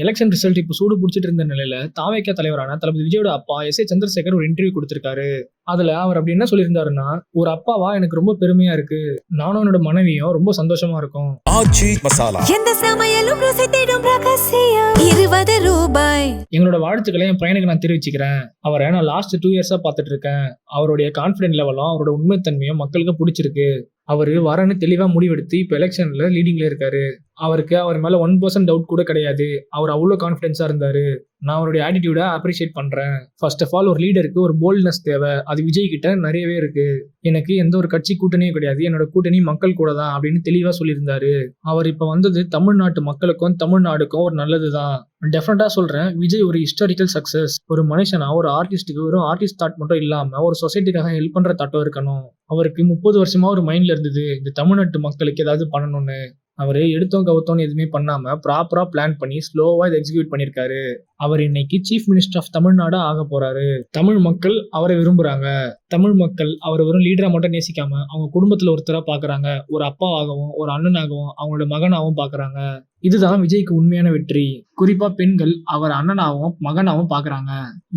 Election result இப்போ சூடு பிடிச்சிட்டு இருந்த நிலையில தாவேகா தலைவரான தளபதி விஜயோட அப்பா எஸ் ஏ சந்திரசேகர் ஒரு இன்டர்வியூ கொடுத்திருக்காரு. அதுல அவர் அப்படி என்ன சொல்லியிருந்தாருன்னா, ஒரு அப்பாவா எனக்கு ரொம்ப பெருமையா இருக்கு, நானும் என்னோட மனைவியும் ரொம்ப சந்தோஷமா இருக்கும். ஆச்சி மசாலா எந்த சமையலும் ருசி தேடும் ரகசியம் 20 ரூபாய். எங்களோட வாழ்த்துக்களை என் பையனுக்கு நான் தெரிவிச்சுக்கிறேன். அவரை நான் லாஸ்ட் 2 இயர்ஸா பார்த்துட்டு இருக்கேன். அவருடைய கான்பிடன்ட் லெவலும் அவரோட உண்மைத்தன்மையும் மக்களுக்கு பிடிச்சிருக்கு. அவரு வரன்னு தெளிவா முடிவெடுத்து இப்ப எலெக்ஷன்ல லீடிங்ல இருக்காரு. அவருக்கு அவர் மேல 1% டவுட் கூட கிடையாது. அவர் அவ்வளவு கான்பிடன்ஸா இருந்தாரு. நான் அவருடைய ஆட்டிடியூட அப்ரிஷியேட் பண்றேன். ஃபர்ஸ்ட் ஆஃப் ஆல் ஒரு லீடருக்கு ஒரு போல்ட்னஸ் தேவை. அது விஜய் கிட்ட நிறையவே இருக்கு. எனக்கு எந்த ஒரு கட்சி கூட்டணியும் கிடையாது, என்னோட கூட்டணி மக்கள் கூட தான் அப்படின்னு தெளிவா சொல்லியிருந்தாரு. அவர் இப்ப வந்தது தமிழ்நாட்டு மக்களுக்கும் தமிழ்நாடுக்கும் ஒரு நல்லதுதான். டெஃபினட்டா சொல்றேன், விஜய் ஒரு ஹிஸ்டாரிக்கல் சக்சஸ். ஒரு மனுஷனா ஒரு ஆர்டிஸ்டுக்கு வெறும் ஆர்டிஸ்ட் தாட் மட்டும் இல்லாம ஒரு சொசைட்டிக்காக ஹெல்ப் பண்ற தாட்டும் இருக்கணும். அவருக்கு 30 வருஷமா ஒரு மைண்ட்ல இருந்தது இந்த தமிழ்நாட்டு மக்களுக்கு ஏதாவது பண்ணணும்னு. அவரு எடுத்தோம் கவுத்தோன்னு எதுவுமே பண்ணாம ப்ராப்பரா பிளான் பண்ணி ஸ்லோவா இதை எக்ஸிக்யூட் பண்ணிருக்காரு. அவர் இன்னைக்கு சீஃப் மினிஸ்டர் ஆஃப் தமிழ்நாடா ஆக போறாரு. தமிழ் மக்கள் அவரை விரும்புறாங்க. தமிழ் மக்கள் அவர் வெறும் லீடரா மட்டும் நேசிக்காம அவங்க குடும்பத்துல ஒருத்தரா பாக்குறாங்க. ஒரு அப்பாவாகவும் ஒரு அண்ணனாகவும் அவங்களோட மகனாகவும் பாக்குறாங்க. இதுதான் விஜய்க்கு உண்மையான வெற்றி. குறிப்பா பெண்கள் அவர் அண்ணனாவும் மகனாவும் பாக்குறாங்க.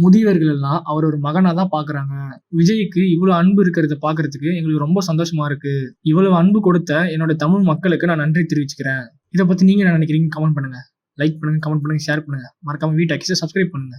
முதியவர்கள் எல்லாம் அவர் ஒரு மகனா தான் பாக்குறாங்க. விஜய்க்கு இவ்வளவு அன்பு இருக்கிறத பாக்குறதுக்கு எங்களுக்கு ரொம்ப சந்தோஷமா இருக்கு. இவ்வளவு அன்பு கொடுத்த என்னோட தமிழ் மக்களுக்கு நான் நன்றி தெரிவிச்சுக்கிறேன். இதை பத்தி நீங்க என்ன நினைக்கிறீங்க? கமெண்ட் பண்ணுங்க, லைக் பண்ணுங்க, கமெண்ட் பண்ணுங்க, ஷேர் பண்ணுங்க. மறக்காம வீட்டு சப்ஸ்கிரைப் பண்ணுங்க.